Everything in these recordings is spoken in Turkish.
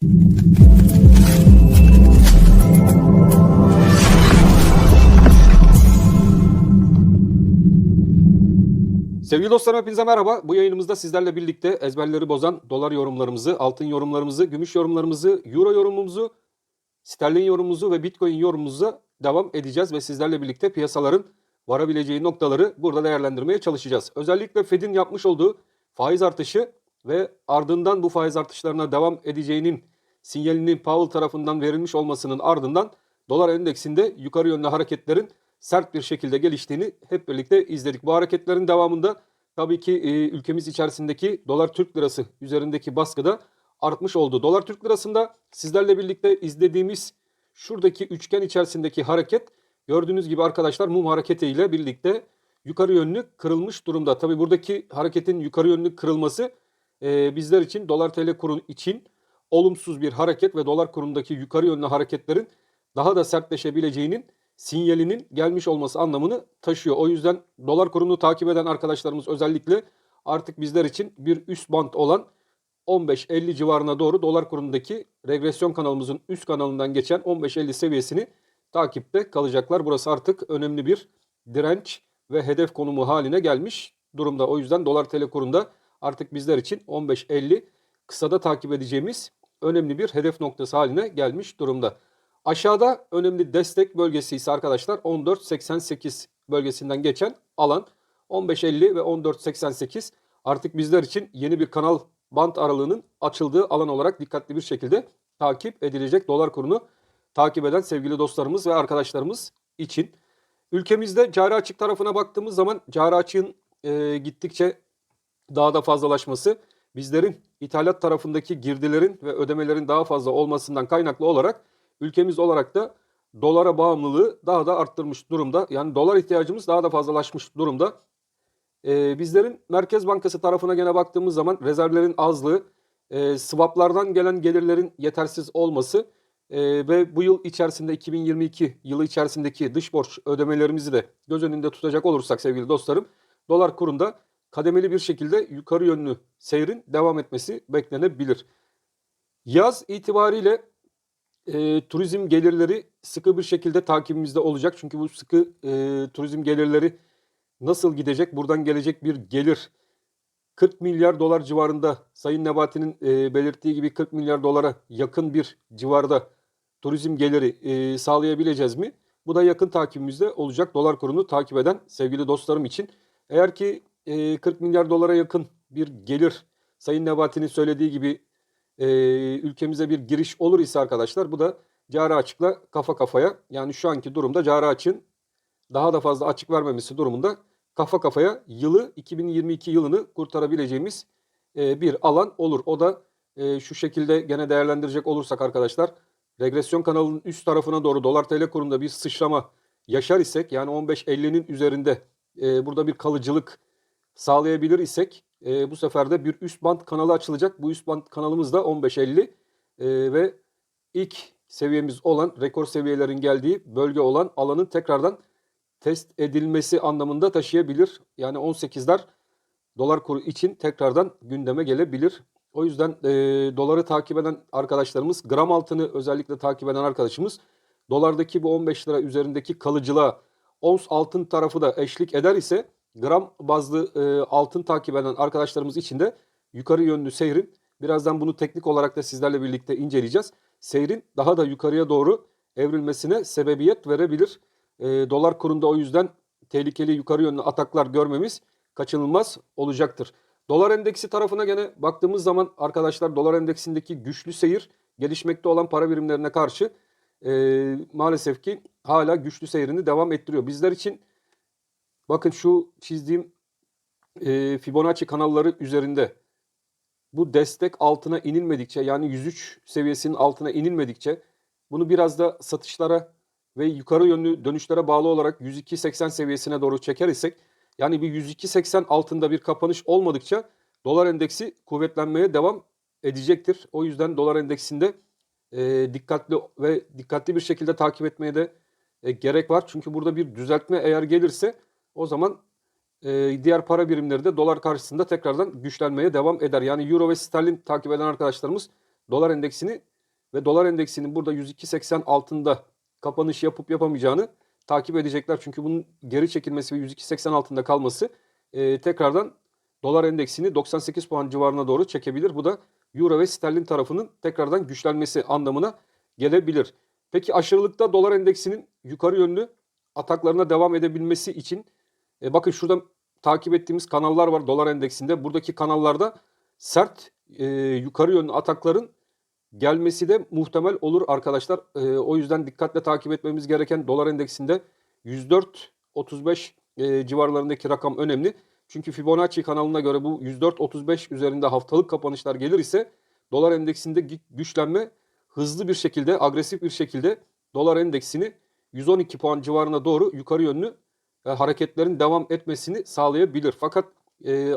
Sevgili dostlarım hepinize merhaba. Bu yayınımızda sizlerle birlikte ezberleri bozan dolar yorumlarımızı, altın yorumlarımızı, gümüş yorumlarımızı, euro yorumumuzu, sterlin yorumumuzu ve bitcoin yorumumuza devam edeceğiz. Ve sizlerle birlikte piyasaların varabileceği noktaları burada değerlendirmeye çalışacağız. Özellikle Fed'in yapmış olduğu faiz artışı ve ardından bu faiz artışlarına devam edeceğinin sinyalinin Powell tarafından verilmiş olmasının ardından dolar endeksinde yukarı yönlü hareketlerin sert bir şekilde geliştiğini hep birlikte izledik. Bu hareketlerin devamında tabii ki ülkemiz içerisindeki dolar Türk lirası üzerindeki baskı da artmış oldu. Dolar Türk lirasında sizlerle birlikte izlediğimiz şuradaki üçgen içerisindeki hareket gördüğünüz gibi arkadaşlar mum hareketiyle birlikte yukarı yönlü kırılmış durumda. Tabii buradaki hareketin yukarı yönlü kırılması bizler için dolar TL kuru için olumsuz bir hareket ve dolar kurundaki yukarı yönlü hareketlerin daha da sertleşebileceğinin sinyalinin gelmiş olması anlamını taşıyor. O yüzden dolar kurunu takip eden arkadaşlarımız özellikle artık bizler için bir üst band olan 15.50 civarına doğru dolar kurundaki regresyon kanalımızın üst kanalından geçen 15.50 seviyesini takipte kalacaklar. Burası artık önemli bir direnç ve hedef konumu haline gelmiş durumda. O yüzden dolar TL kurunda artık bizler için 15.50 kısada takip edeceğimiz önemli bir hedef noktası haline gelmiş durumda. Aşağıda önemli destek bölgesi ise arkadaşlar 14.88 bölgesinden geçen alan 15.50 ve 14.88 artık bizler için yeni bir kanal bant aralığının açıldığı alan olarak dikkatli bir şekilde takip edilecek dolar kurunu takip eden sevgili dostlarımız ve arkadaşlarımız için. Ülkemizde cari açık tarafına baktığımız zaman cari açığın gittikçe daha da fazlalaşması bizlerin ithalat tarafındaki girdilerin ve ödemelerin daha fazla olmasından kaynaklı olarak ülkemiz olarak da dolara bağımlılığı daha da arttırmış durumda. Yani dolar ihtiyacımız daha da fazlalaşmış durumda. Bizlerin Merkez Bankası tarafına gene baktığımız zaman rezervlerin azlığı, swaplardan gelen gelirlerin yetersiz olması ve bu yıl içerisinde 2022 yılı içerisindeki dış borç ödemelerimizi de göz önünde tutacak olursak sevgili dostlarım, dolar kurunda kademeli bir şekilde yukarı yönlü seyrin devam etmesi beklenebilir. Yaz itibariyle turizm gelirleri sıkı bir şekilde takibimizde olacak. Çünkü bu sıkı turizm gelirleri nasıl gidecek? Buradan gelecek bir gelir 40 milyar dolar civarında Sayın Nebati'nin belirttiği gibi 40 milyar dolara yakın bir civarda turizm geliri sağlayabileceğiz mi? Bu da yakın takibimizde olacak dolar kurunu takip eden sevgili dostlarım için. Eğer ki 40 milyar dolara yakın bir gelir Sayın Nebati'nin söylediği gibi ülkemize bir giriş olur ise arkadaşlar bu da cari açıkla kafa kafaya, yani şu anki durumda cari açığın daha da fazla açık vermemesi durumunda kafa kafaya yılı 2022 yılını kurtarabileceğimiz bir alan olur. O da şu şekilde gene değerlendirecek olursak arkadaşlar, regresyon kanalının üst tarafına doğru dolar TL kurunda bir sıçrama yaşar isek, yani 15.50'nin üzerinde burada bir kalıcılık sağlayabilir isek bu sefer de bir üst band kanalı açılacak. Bu üst band kanalımız da 15.50 ve ilk seviyemiz olan rekor seviyelerin geldiği bölge olan alanın tekrardan test edilmesi anlamında taşıyabilir. Yani 18'ler dolar kuru için tekrardan gündeme gelebilir. O yüzden doları takip eden arkadaşlarımız, gram altını özellikle takip eden arkadaşımız dolardaki bu 15 lira üzerindeki kalıcılığa ons altın tarafı da eşlik eder ise gram bazlı altın takip eden arkadaşlarımız için de yukarı yönlü seyrin, birazdan bunu teknik olarak da sizlerle birlikte inceleyeceğiz, seyrin daha da yukarıya doğru evrilmesine sebebiyet verebilir. Dolar kurunda o yüzden tehlikeli yukarı yönlü ataklar görmemiz kaçınılmaz olacaktır. Dolar endeksi tarafına gene baktığımız zaman arkadaşlar, dolar endeksindeki güçlü seyir gelişmekte olan para birimlerine karşı maalesef ki hala güçlü seyrini devam ettiriyor. Bizler için bakın şu çizdiğim Fibonacci kanalları üzerinde bu destek altına inilmedikçe, yani 103 seviyesinin altına inilmedikçe, bunu biraz da satışlara ve yukarı yönlü dönüşlere bağlı olarak 102.80 seviyesine doğru çeker isek, yani bir 102.80 altında bir kapanış olmadıkça dolar endeksi kuvvetlenmeye devam edecektir. O yüzden dolar endeksinde dikkatli bir şekilde takip etmeye de gerek var. Çünkü burada bir düzeltme eğer gelirse o zaman diğer para birimleri de dolar karşısında tekrardan güçlenmeye devam eder. Yani euro ve sterlin takip eden arkadaşlarımız dolar endeksini ve dolar endeksinin burada 102.80 altında kapanış yapıp yapamayacağını takip edecekler. Çünkü bunun geri çekilmesi ve 102.80 altında kalması tekrardan dolar endeksini 98 puan civarına doğru çekebilir. Bu da euro ve sterlin tarafının tekrardan güçlenmesi anlamına gelebilir. Peki aşırılıkta dolar endeksinin yukarı yönlü ataklarına devam edebilmesi için bakın şurada takip ettiğimiz kanallar var dolar endeksinde. Buradaki kanallarda sert yukarı yönlü atakların gelmesi de muhtemel olur arkadaşlar. O yüzden dikkatle takip etmemiz gereken dolar endeksinde 104.35 civarlarındaki rakam önemli. Çünkü Fibonacci kanalına göre bu 104.35 üzerinde haftalık kapanışlar gelir ise dolar endeksinde güçlenme hızlı bir şekilde, agresif bir şekilde dolar endeksini 112 puan civarına doğru yukarı yönlü hareketlerin devam etmesini sağlayabilir. Fakat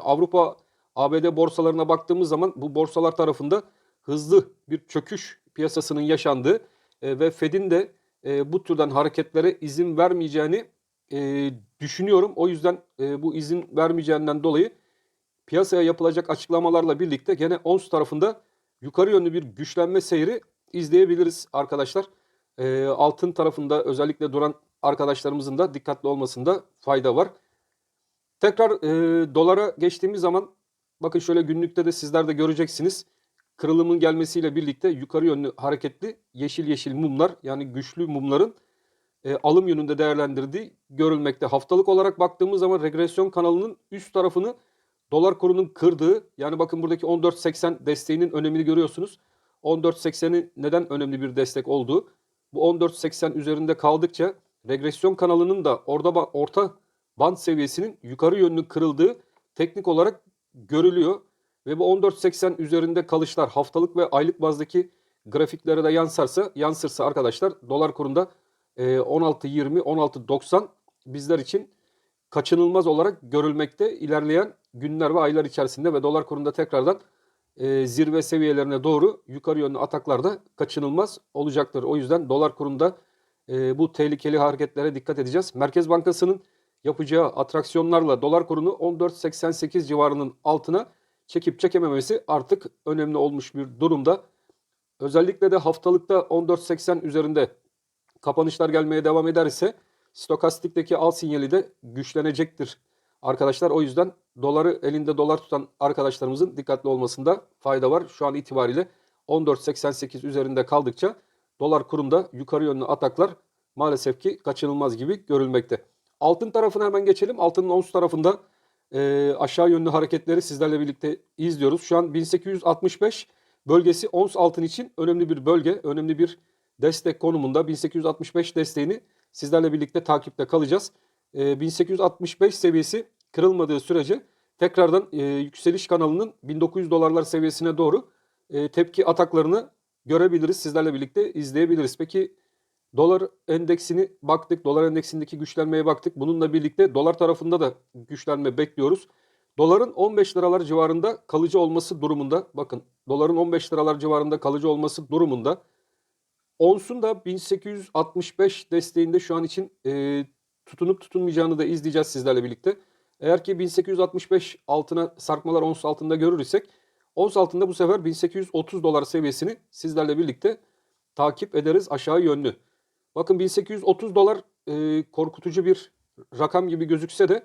Avrupa, ABD borsalarına baktığımız zaman bu borsalar tarafında hızlı bir çöküş piyasasının yaşandığı ve Fed'in de bu türden hareketlere izin vermeyeceğini düşünüyorum. O yüzden bu izin vermeyeceğinden dolayı piyasaya yapılacak açıklamalarla birlikte gene ons tarafında yukarı yönlü bir güçlenme seyri izleyebiliriz arkadaşlar. Altın tarafında özellikle duran arkadaşlarımızın da dikkatli olmasında fayda var. Tekrar dolara geçtiğimiz zaman bakın şöyle günlükte de sizler de göreceksiniz. Kırılımın gelmesiyle birlikte yukarı yönlü hareketli yeşil yeşil mumlar, yani güçlü mumların alım yönünde değerlendirdiği görülmekte. Haftalık olarak baktığımız zaman regresyon kanalının üst tarafını dolar kurunun kırdığı, yani bakın buradaki 14.80 desteğinin önemini görüyorsunuz. 14.80'in neden önemli bir destek olduğu. Bu 14.80 üzerinde kaldıkça regresyon kanalının da orta band seviyesinin yukarı yönlü kırıldığı teknik olarak görülüyor. Ve bu 14.80 üzerinde kalışlar haftalık ve aylık bazdaki grafiklere de yansırsa arkadaşlar dolar kurunda 16.20, 16.90 bizler için kaçınılmaz olarak görülmekte ilerleyen günler ve aylar içerisinde ve dolar kurunda tekrardan zirve seviyelerine doğru yukarı yönlü ataklar da kaçınılmaz olacaktır. O yüzden dolar kurunda bu tehlikeli hareketlere dikkat edeceğiz. Merkez Bankası'nın yapacağı atraksiyonlarla dolar kurunu 14.88 civarının altına çekip çekememesi artık önemli olmuş bir durumda. Özellikle de haftalıkta 14.80 üzerinde kapanışlar gelmeye devam ederse stokastikteki al sinyali de güçlenecektir arkadaşlar. O yüzden doları elinde dolar tutan arkadaşlarımızın dikkatli olmasında fayda var. Şu an itibariyle 14.88 üzerinde kaldıkça dolar kurunda yukarı yönlü ataklar maalesef ki kaçınılmaz gibi görülmekte. Altın tarafına hemen geçelim. Altının ons tarafında aşağı yönlü hareketleri sizlerle birlikte izliyoruz. Şu an 1865 bölgesi ons altın için önemli bir bölge, önemli bir destek konumunda. 1865 desteğini sizlerle birlikte takipte kalacağız. 1865 seviyesi kırılmadığı sürece tekrardan yükseliş kanalının 1900 dolarlar seviyesine doğru tepki ataklarını görebiliriz. Sizlerle birlikte izleyebiliriz. Peki dolar endeksini baktık. Dolar endeksindeki güçlenmeye baktık. Bununla birlikte dolar tarafında da güçlenme bekliyoruz. Doların 15 liralar civarında kalıcı olması durumunda, bakın doların 15 liralar civarında kalıcı olması durumunda onsun da 1865 desteğinde şu an için tutunup tutunmayacağını da izleyeceğiz sizlerle birlikte. Eğer ki 1865 altına sarkmalar ons altında görür isek ons altında bu sefer 1830 dolar seviyesini sizlerle birlikte takip ederiz aşağı yönlü. Bakın 1830 dolar korkutucu bir rakam gibi gözükse de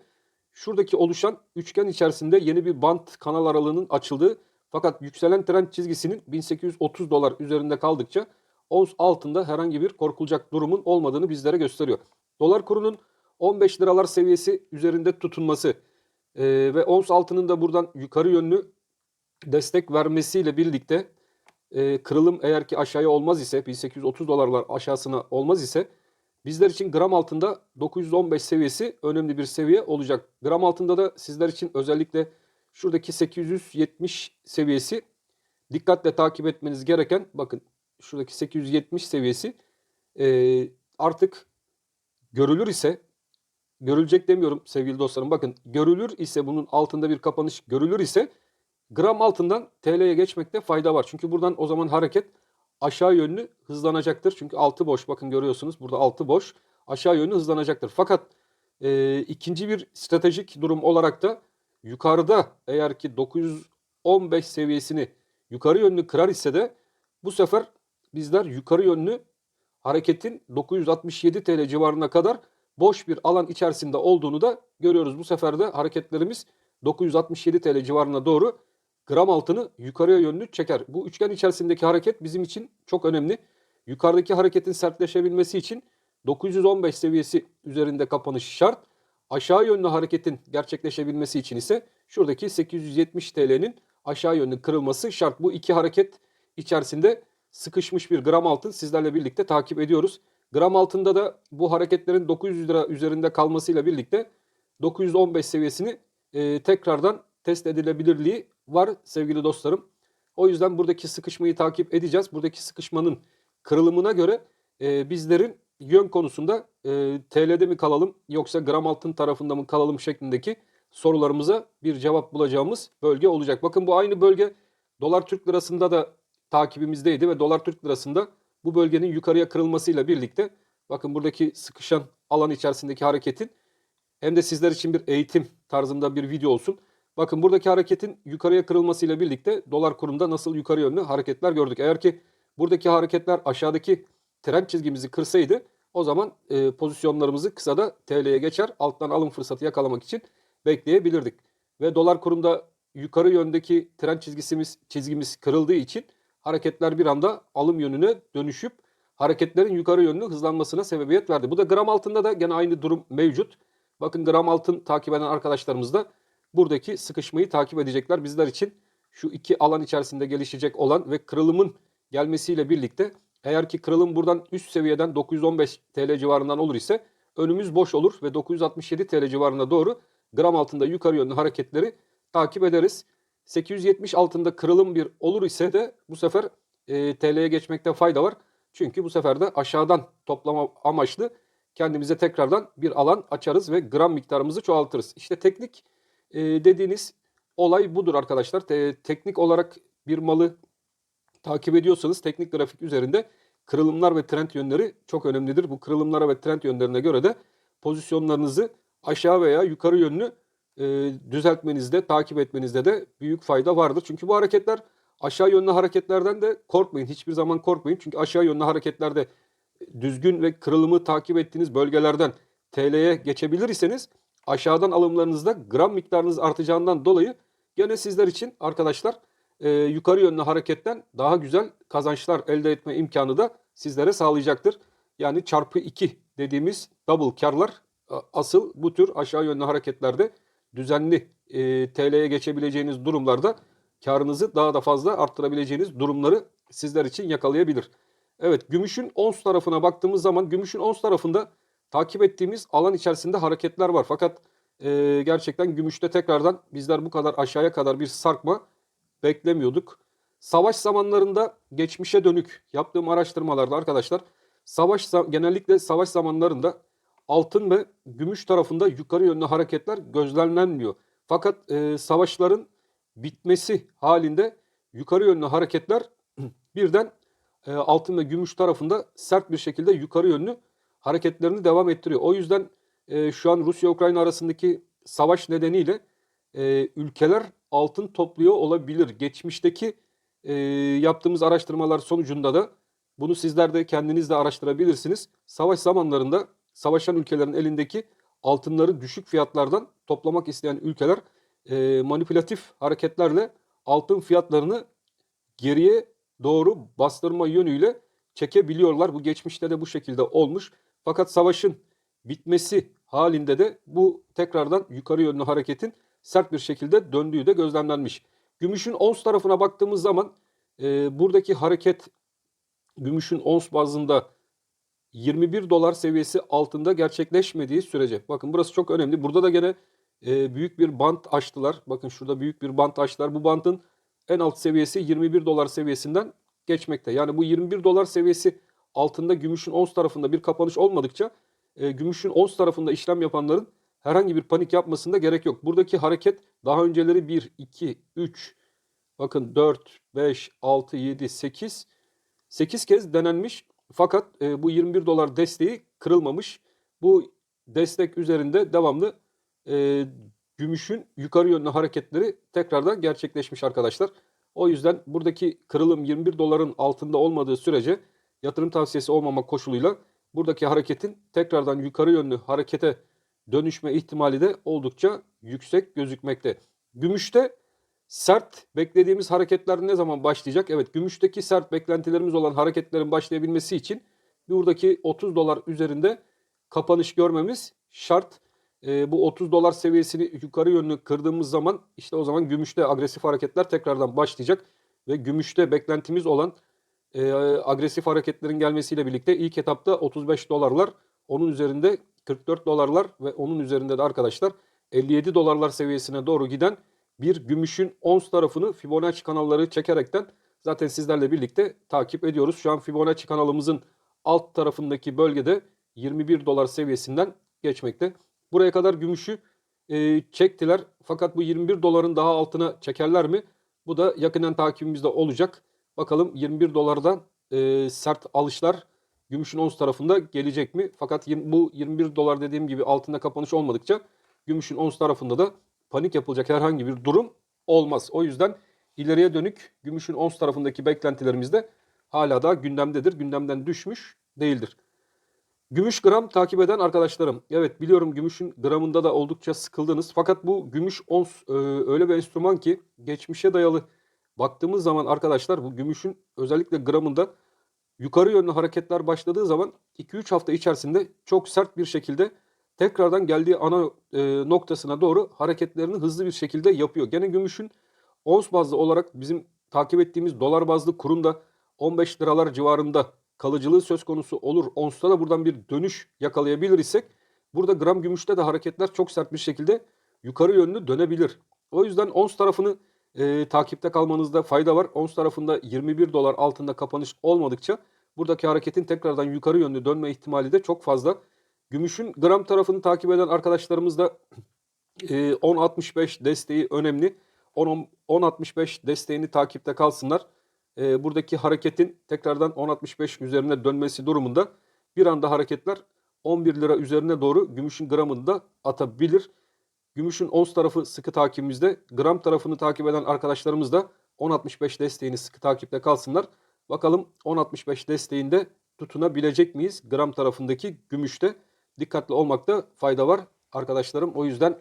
şuradaki oluşan üçgen içerisinde yeni bir band kanal aralığının açıldığı, fakat yükselen trend çizgisinin 1830 dolar üzerinde kaldıkça ons altında herhangi bir korkulacak durumun olmadığını bizlere gösteriyor. Dolar kurunun 15 liralar seviyesi üzerinde tutunması ve ons altının da buradan yukarı yönlü destek vermesiyle birlikte kırılım eğer ki aşağıya olmaz ise, 1830 dolarlar aşağısına olmaz ise bizler için gram altında 915 seviyesi önemli bir seviye olacak. Gram altında da sizler için özellikle şuradaki 870 seviyesi dikkatle takip etmeniz gereken, bakın şuradaki 870 seviyesi artık görülür ise, görülecek demiyorum sevgili dostlarım, bakın görülür ise, bunun altında bir kapanış görülür ise gram altından TL'ye geçmekte fayda var. Çünkü buradan o zaman hareket aşağı yönlü hızlanacaktır. Çünkü altı boş, bakın görüyorsunuz burada altı boş, aşağı yönlü hızlanacaktır. Fakat ikinci bir stratejik durum olarak da yukarıda eğer ki 915 seviyesini yukarı yönlü kırar ise de Bu sefer bizler yukarı yönlü hareketin 967 TL civarına kadar boş bir alan içerisinde olduğunu da görüyoruz. Bu sefer de hareketlerimiz 967 TL civarına doğru gram altını yukarıya yönlü çeker. Bu üçgen içerisindeki hareket bizim için çok önemli. Yukarıdaki hareketin sertleşebilmesi için 915 seviyesi üzerinde kapanış şart. Aşağı yönlü hareketin gerçekleşebilmesi için ise şuradaki 870 TL'nin aşağı yönlü kırılması şart. Bu iki hareket içerisinde sıkışmış bir gram altın sizlerle birlikte takip ediyoruz. Gram altında da bu hareketlerin 900 lira üzerinde kalmasıyla birlikte 915 seviyesini tekrardan test edilebilirliği var sevgili dostlarım. O yüzden buradaki sıkışmayı takip edeceğiz. Buradaki sıkışmanın kırılımına göre bizlerin yön konusunda TL'de mi kalalım yoksa gram altın tarafında mı kalalım şeklindeki sorularımıza bir cevap bulacağımız bölge olacak. Bakın bu aynı bölge dolar Türk lirasında da takibimizdeydi ve dolar Türk lirasında bu bölgenin yukarıya kırılmasıyla birlikte bakın buradaki sıkışan alan içerisindeki hareketin hem de sizler için bir eğitim tarzında bir video olsun. Bakın buradaki hareketin yukarıya kırılmasıyla birlikte dolar kurunda nasıl yukarı yönlü hareketler gördük. Eğer ki buradaki hareketler aşağıdaki trend çizgimizi kırsaydı o zaman pozisyonlarımızı kısada TL'ye geçer alttan alım fırsatı yakalamak için bekleyebilirdik. Ve dolar kurunda yukarı yöndeki trend çizgimiz kırıldığı için hareketler bir anda alım yönüne dönüşüp hareketlerin yukarı yönlü hızlanmasına sebebiyet verdi. Bu da gram altında da gene aynı durum mevcut. Bakın gram altın takip eden arkadaşlarımız da buradaki sıkışmayı takip edecekler. Bizler için şu iki alan içerisinde gelişecek olan ve kırılımın gelmesiyle birlikte eğer ki kırılım buradan üst seviyeden 915 TL civarından olur ise önümüz boş olur ve 967 TL civarına doğru gram altında yukarı yönlü hareketleri takip ederiz. 870 altında kırılım bir olur ise de bu sefer TL'ye geçmekte fayda var. Çünkü bu sefer de aşağıdan toplama amaçlı kendimize tekrardan bir alan açarız ve gram miktarımızı çoğaltırız. İşte teknik dediğiniz olay budur arkadaşlar. Teknik olarak bir malı takip ediyorsanız teknik grafik üzerinde kırılımlar ve trend yönleri çok önemlidir. Bu kırılımlara ve trend yönlerine göre de pozisyonlarınızı aşağı veya yukarı yönlü düzeltmenizde, takip etmenizde de büyük fayda vardır. Çünkü bu hareketler aşağı yönlü hareketlerden de korkmayın. Hiçbir zaman korkmayın. Çünkü aşağı yönlü hareketlerde düzgün ve kırılımı takip ettiğiniz bölgelerden TL'ye geçebilir iseniz aşağıdan alımlarınızda gram miktarınız artacağından dolayı gene sizler için arkadaşlar yukarı yönlü hareketten daha güzel kazançlar elde etme imkanı da sizlere sağlayacaktır. Yani çarpı 2 dediğimiz double karlar asıl bu tür aşağı yönlü hareketlerde düzenli TL'ye geçebileceğiniz durumlarda karınızı daha da fazla arttırabileceğiniz durumları sizler için yakalayabilir. Evet, gümüşün ons tarafına baktığımız zaman gümüşün ons tarafında takip ettiğimiz alan içerisinde hareketler var. Fakat gerçekten gümüşte tekrardan bizler bu kadar aşağıya kadar bir sarkma beklemiyorduk. Savaş zamanlarında geçmişe dönük yaptığım araştırmalarda arkadaşlar genellikle savaş zamanlarında altın ve gümüş tarafında yukarı yönlü hareketler gözlemlenmiyor. Fakat savaşların bitmesi halinde yukarı yönlü hareketler birden altın ve gümüş tarafında sert bir şekilde yukarı yönlü hareketlerini devam ettiriyor. O yüzden şu an Rusya-Ukrayna arasındaki savaş nedeniyle ülkeler altın topluyor olabilir. Geçmişteki yaptığımız araştırmalar sonucunda da bunu sizler de kendiniz de araştırabilirsiniz. Savaş zamanlarında savaşan ülkelerin elindeki altınları düşük fiyatlardan toplamak isteyen ülkeler manipülatif hareketlerle altın fiyatlarını geriye doğru bastırma yönüyle çekebiliyorlar. Bu geçmişte de bu şekilde olmuş. Fakat savaşın bitmesi halinde de bu tekrardan yukarı yönlü hareketin sert bir şekilde döndüğü de gözlemlenmiş. Gümüşün ons tarafına baktığımız zaman buradaki hareket gümüşün ons bazında 21 dolar seviyesi altında gerçekleşmediği sürece. Bakın burası çok önemli. Burada da gene büyük bir bant açtılar. Bakın şurada büyük bir bant açtılar. Bu bantın en alt seviyesi 21 dolar seviyesinden geçmekte. Yani bu 21 dolar seviyesi altında gümüşün ons tarafında bir kapanış olmadıkça gümüşün ons tarafında işlem yapanların herhangi bir panik yapmasında gerek yok. Buradaki hareket daha önceleri 1, 2, 3, bakın 4, 5, 6, 7, 8, 8 kez denenmiş. Fakat bu 21 dolar desteği kırılmamış. Bu destek üzerinde devamlı gümüşün yukarı yönlü hareketleri tekrardan gerçekleşmiş arkadaşlar. O yüzden buradaki kırılım 21 doların altında olmadığı sürece yatırım tavsiyesi olmamak koşuluyla buradaki hareketin tekrardan yukarı yönlü harekete dönüşme ihtimali de oldukça yüksek gözükmekte. Gümüşte sert beklediğimiz hareketler ne zaman başlayacak? Evet, gümüşteki sert beklentilerimiz olan hareketlerin başlayabilmesi için buradaki 30 dolar üzerinde kapanış görmemiz şart. Bu 30 dolar seviyesini yukarı yönlü kırdığımız zaman işte o zaman gümüşte agresif hareketler tekrardan başlayacak ve gümüşte beklentimiz olan agresif hareketlerin gelmesiyle birlikte ilk etapta 35 dolarlar, onun üzerinde 44 dolarlar ve onun üzerinde de arkadaşlar 57 dolarlar seviyesine doğru giden bir gümüşün ons tarafını Fibonacci kanalları çekerekten zaten sizlerle birlikte takip ediyoruz. Şu an Fibonacci kanalımızın alt tarafındaki bölgede 21 dolar seviyesinden geçmekte. Buraya kadar gümüşü çektiler. Fakat bu 21 doların daha altına çekerler mi? Bu da yakından takibimizde olacak. Bakalım 21 dolardan sert alışlar gümüşün ons tarafında gelecek mi? Fakat bu 21 dolar dediğim gibi altında kapanış olmadıkça gümüşün ons tarafında da panik yapılacak herhangi bir durum olmaz. O yüzden ileriye dönük gümüşün ons tarafındaki beklentilerimiz de hala da gündemdedir. Gündemden düşmüş değildir. Gümüş gram takip eden arkadaşlarım. Evet, biliyorum gümüşün gramında da oldukça sıkıldınız. Fakat bu gümüş ons öyle bir enstrüman ki geçmişe dayalı baktığımız zaman arkadaşlar bu gümüşün özellikle gramında yukarı yönlü hareketler başladığı zaman 2-3 hafta içerisinde çok sert bir şekilde tekrardan geldiği ana noktasına doğru hareketlerini hızlı bir şekilde yapıyor. Gene gümüşün ons bazlı olarak bizim takip ettiğimiz dolar bazlı kurunda 15 liralar civarında kalıcılığı söz konusu olur. Onsta da buradan bir dönüş yakalayabilir isek burada gram gümüşte de hareketler çok sert bir şekilde yukarı yönlü dönebilir. O yüzden ons tarafını takipte kalmanızda fayda var. Ons tarafında 21 dolar altında kapanış olmadıkça buradaki hareketin tekrardan yukarı yönlü dönme ihtimali de çok fazla. Gümüşün gram tarafını takip eden arkadaşlarımız da 10.65 desteği önemli. 10.65 desteğini takipte kalsınlar. Buradaki hareketin tekrardan 10.65 üzerine dönmesi durumunda bir anda hareketler 11 lira üzerine doğru gümüşün gramını da atabilir. Gümüşün ons tarafı sıkı takibimizde. Gram tarafını takip eden arkadaşlarımız da 10.65 desteğini sıkı takipte kalsınlar. Bakalım 10.65 desteğinde tutunabilecek miyiz? Gram tarafındaki gümüşte dikkatli olmakta fayda var arkadaşlarım. O yüzden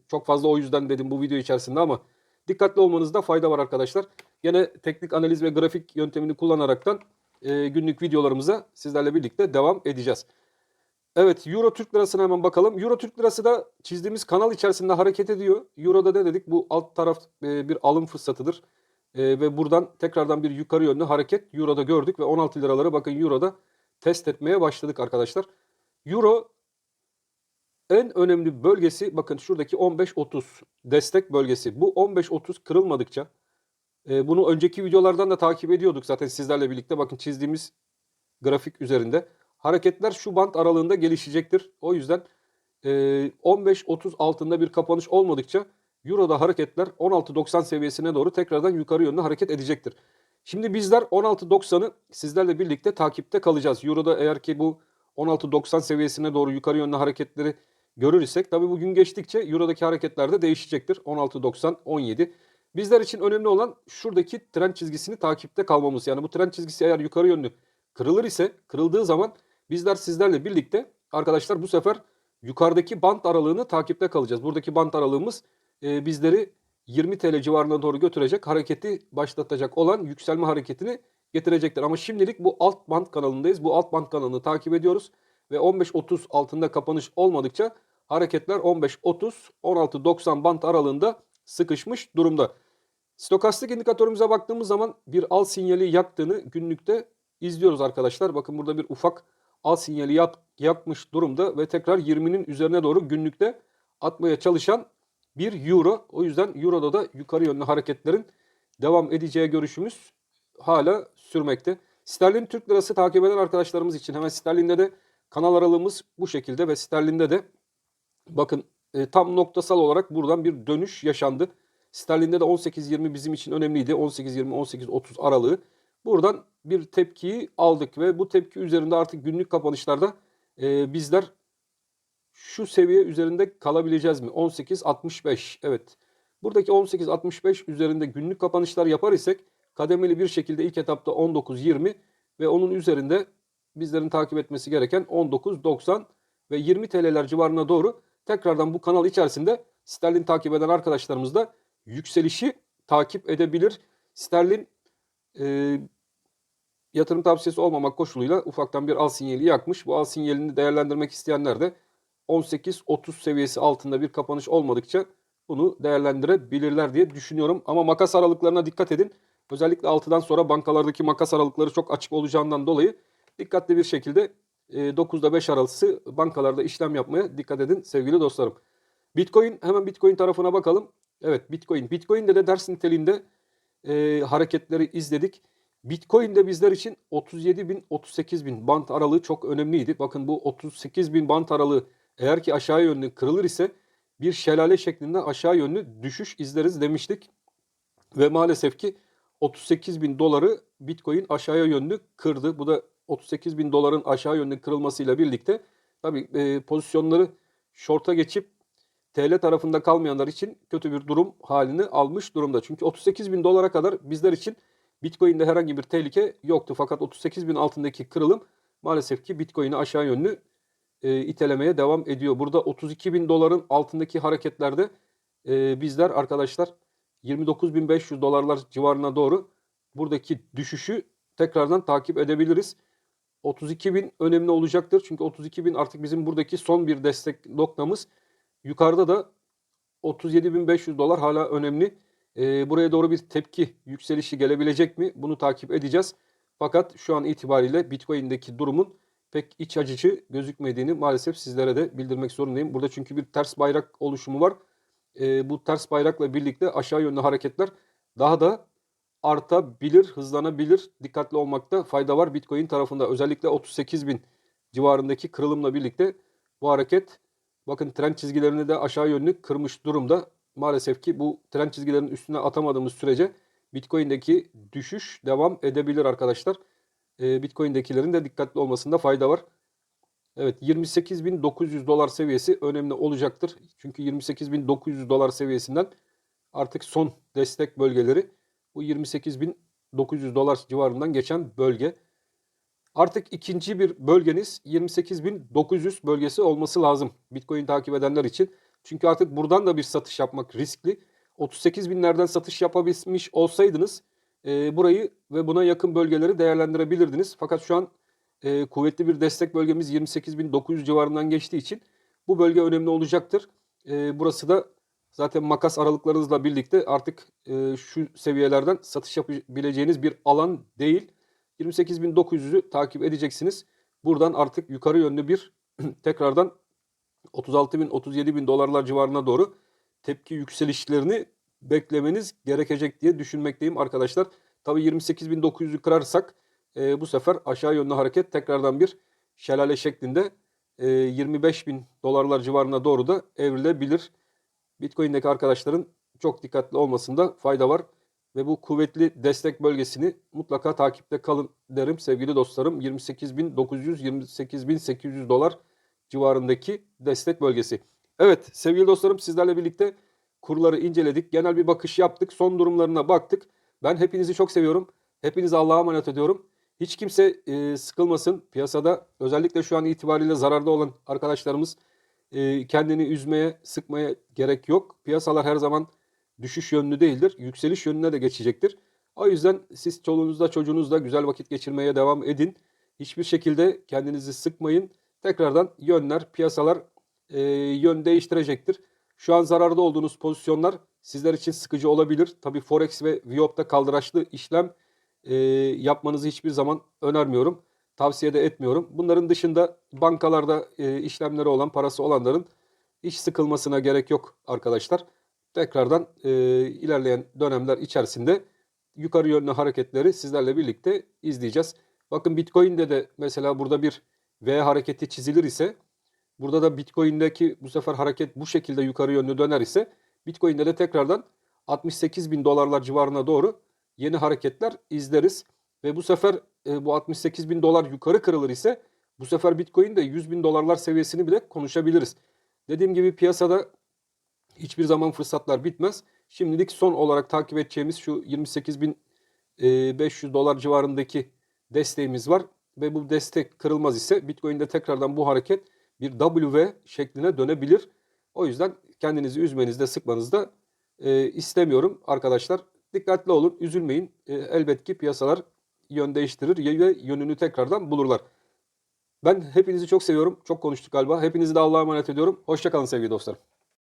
çok fazla o yüzden dedim bu video içerisinde ama dikkatli olmanızda fayda var arkadaşlar. Gene teknik analiz ve grafik yöntemini kullanaraktan günlük videolarımıza sizlerle birlikte devam edeceğiz. Evet, Euro Türk Lirası'na hemen bakalım. Euro Türk Lirası da çizdiğimiz kanal içerisinde hareket ediyor. Euro'da ne dedik? Bu alt taraf bir alım fırsatıdır. Ve buradan tekrardan bir yukarı yönlü hareket Euro'da gördük ve 16 liraları bakın Euro'da test etmeye başladık arkadaşlar. Euro en önemli bölgesi bakın şuradaki 15.30 destek bölgesi. Bu 15.30 kırılmadıkça bunu önceki videolardan da takip ediyorduk zaten sizlerle birlikte. Bakın çizdiğimiz grafik üzerinde. Hareketler şu bant aralığında gelişecektir. O yüzden 15.30 altında bir kapanış olmadıkça Euro'da hareketler 16.90 seviyesine doğru tekrardan yukarı yönlü hareket edecektir. Şimdi bizler 16.90'ı sizlerle birlikte takipte kalacağız. Euro'da eğer ki bu 16.90 seviyesine doğru yukarı yönlü hareketleri görür isek tabii bugün geçtikçe Euro'daki hareketler de değişecektir. 16.90, 17. Bizler için önemli olan şuradaki trend çizgisini takipte kalmamız. Yani bu trend çizgisi eğer yukarı yönlü kırılır ise kırıldığı zaman bizler sizlerle birlikte arkadaşlar bu sefer yukarıdaki bant aralığını takipte kalacağız. Buradaki bant aralığımız bizleri 20 TL civarına doğru götürecek, hareketi başlatacak olan yükselme hareketini getirecektir. Ama şimdilik bu alt bant kanalındayız. Bu alt bant kanalını takip ediyoruz ve 15.30 altında kapanış olmadıkça hareketler 15.30 16.90 bant aralığında sıkışmış durumda. Stokastik indikatörümüze baktığımız zaman bir al sinyali yaktığını günlükte izliyoruz arkadaşlar. Bakın burada bir ufak al sinyali yakmış durumda ve tekrar 20'nin üzerine doğru günlükte atmaya çalışan bir euro. O yüzden euroda da yukarı yönlü hareketlerin devam edeceği görüşümüz hala sürmekte. Sterlin Türk Lirası takip eden arkadaşlarımız için hemen sterlinde de kanal aralığımız bu şekilde ve sterlinde de bakın tam noktasal olarak buradan bir dönüş yaşandı. Sterlinde de 18.20 bizim için önemliydi. 18.20-18.30 aralığı. Buradan bir tepkiyi aldık ve bu tepki üzerinde artık günlük kapanışlarda bizler şu seviye üzerinde kalabileceğiz mi? 18.65. Evet. Buradaki 18.65 üzerinde günlük kapanışlar yapar isek kademeli bir şekilde ilk etapta 19.20 ve onun üzerinde bizlerin takip etmesi gereken 19.90 ve 20 TL'ler civarına doğru tekrardan bu kanal içerisinde sterlin takip eden arkadaşlarımız da yükselişi takip edebilir. Sterlin yatırım tavsiyesi olmamak koşuluyla ufaktan bir al sinyali yakmış. Bu al sinyalini değerlendirmek isteyenler de 18.30 seviyesi altında bir kapanış olmadıkça bunu değerlendirebilirler diye düşünüyorum. Ama makas aralıklarına dikkat edin. Özellikle 6'dan sonra bankalardaki makas aralıkları çok açık olacağından dolayı dikkatli bir şekilde 9'da 5 arası bankalarda işlem yapmaya dikkat edin sevgili dostlarım. Bitcoin, hemen Bitcoin tarafına bakalım. Evet, Bitcoin. Bitcoin'de de ders niteliğinde hareketleri izledik. Bitcoin'de bizler için 37 bin 38 bin bant aralığı çok önemliydi. Bakın bu 38 bin bant aralığı eğer ki aşağı yönlü kırılır ise bir şelale şeklinde aşağı yönlü düşüş izleriz demiştik. Ve maalesef ki 38 bin doları Bitcoin aşağıya yönlü kırdı. Bu da 38 bin doların aşağı yönlü kırılmasıyla birlikte tabii pozisyonları short'a geçip TL tarafında kalmayanlar için kötü bir durum halini almış durumda. Çünkü 38 bin dolara kadar bizler için Bitcoin'de herhangi bir tehlike yoktu. Fakat 38 bin altındaki kırılım maalesef ki Bitcoin'i aşağı yönlü itelemeye devam ediyor. Burada 32 bin doların altındaki hareketlerde bizler arkadaşlar 29.500 dolarlar civarına doğru buradaki düşüşü tekrardan takip edebiliriz. 32 bin önemli olacaktır. Çünkü 32 bin artık bizim buradaki son bir destek noktamız. Yukarıda da 37.500 dolar hala önemli. Buraya doğru bir tepki yükselişi gelebilecek mi? Bunu takip edeceğiz. Fakat şu an itibariyle Bitcoin'deki durumun pek iç açıcı gözükmediğini maalesef sizlere de bildirmek zorundayım. Burada çünkü bir ters bayrak oluşumu var. Bu ters bayrakla birlikte aşağı yönlü hareketler daha da artabilir, hızlanabilir. Dikkatli olmakta fayda var Bitcoin tarafında. Özellikle 38 bin civarındaki kırılımla birlikte bu hareket, bakın trend çizgilerini de aşağı yönlü kırmış durumda. Maalesef ki bu trend çizgilerinin üstüne atamadığımız sürece Bitcoin'deki düşüş devam edebilir arkadaşlar. Bitcoin'dekilerin de dikkatli olmasında fayda var. Evet, 28.900 dolar seviyesi önemli olacaktır. Çünkü 28.900 dolar seviyesinden artık son destek bölgeleri bu 28.900 dolar civarından geçen bölge. Artık ikinci bir bölgeniz 28.900 bölgesi olması lazım Bitcoin takip edenler için. Çünkü artık buradan da bir satış yapmak riskli. 38 binlerden satış yapabilmiş olsaydınız burayı ve buna yakın bölgeleri değerlendirebilirdiniz. Fakat şu an kuvvetli bir destek bölgemiz 28.900 civarından geçtiği için bu bölge önemli olacaktır. Burası da zaten makas aralıklarınızla birlikte artık şu seviyelerden satış yapabileceğiniz bir alan değil. 28.900'ü takip edeceksiniz. Buradan artık yukarı yönlü bir tekrardan 36.000 37.000 dolarlar civarına doğru tepki yükselişlerini beklemeniz gerekecek diye düşünmekteyim arkadaşlar. Tabii 28.900'ü kırarsak bu sefer aşağı yönlü hareket tekrardan bir şelale şeklinde 25.000 dolarlar civarına doğru da evrilebilir. Bitcoin'deki arkadaşların çok dikkatli olmasında fayda var. Ve bu kuvvetli destek bölgesini mutlaka takipte kalın derim sevgili dostlarım. 28.900, 28.800 dolar civarındaki destek bölgesi. Evet sevgili dostlarım, sizlerle birlikte kurları inceledik. Genel bir bakış yaptık. Son durumlarına baktık. Ben hepinizi çok seviyorum. Hepinizi Allah'a emanet ediyorum. Hiç kimse sıkılmasın. Piyasada özellikle şu an itibariyle zararda olan arkadaşlarımız kendini üzmeye, sıkmaya gerek yok. Piyasalar her zaman düşüş yönlü değildir. Yükseliş yönüne de geçecektir. O yüzden siz çoluğunuzla çocuğunuzla güzel vakit geçirmeye devam edin. Hiçbir şekilde kendinizi sıkmayın. Tekrardan yönler, piyasalar yön değiştirecektir. Şu an zararda olduğunuz pozisyonlar sizler için sıkıcı olabilir. Tabii Forex ve Viyop'ta kaldıraçlı işlem yapmanızı hiçbir zaman önermiyorum. Tavsiye de etmiyorum. Bunların dışında bankalarda işlemleri olan, parası olanların hiç sıkılmasına gerek yok arkadaşlar. Tekrardan ilerleyen dönemler içerisinde yukarı yönlü hareketleri sizlerle birlikte izleyeceğiz. Bakın Bitcoin'de de mesela burada bir V hareketi çizilir ise, burada da Bitcoin'deki bu sefer hareket bu şekilde yukarı yönlü döner ise Bitcoin'de de tekrardan 68 bin dolarlar civarına doğru yeni hareketler izleriz. Ve bu sefer bu 68 bin dolar yukarı kırılır ise bu sefer Bitcoin'de 100 bin dolarlar seviyesini bile konuşabiliriz. Dediğim gibi piyasada hiçbir zaman fırsatlar bitmez. Şimdilik son olarak takip edeceğimiz şu 28.500 dolar civarındaki desteğimiz var. Ve bu destek kırılmaz ise Bitcoin'de tekrardan bu hareket bir W şekline dönebilir. O yüzden kendinizi üzmenizde, sıkmanızda istemiyorum arkadaşlar. Dikkatli olun, üzülmeyin. Elbet ki piyasalar yön değiştirir ve yönünü tekrardan bulurlar. Ben hepinizi çok seviyorum. Çok konuştuk galiba. Hepinizi de Allah'a emanet ediyorum. Hoşça kalın sevgili dostlarım.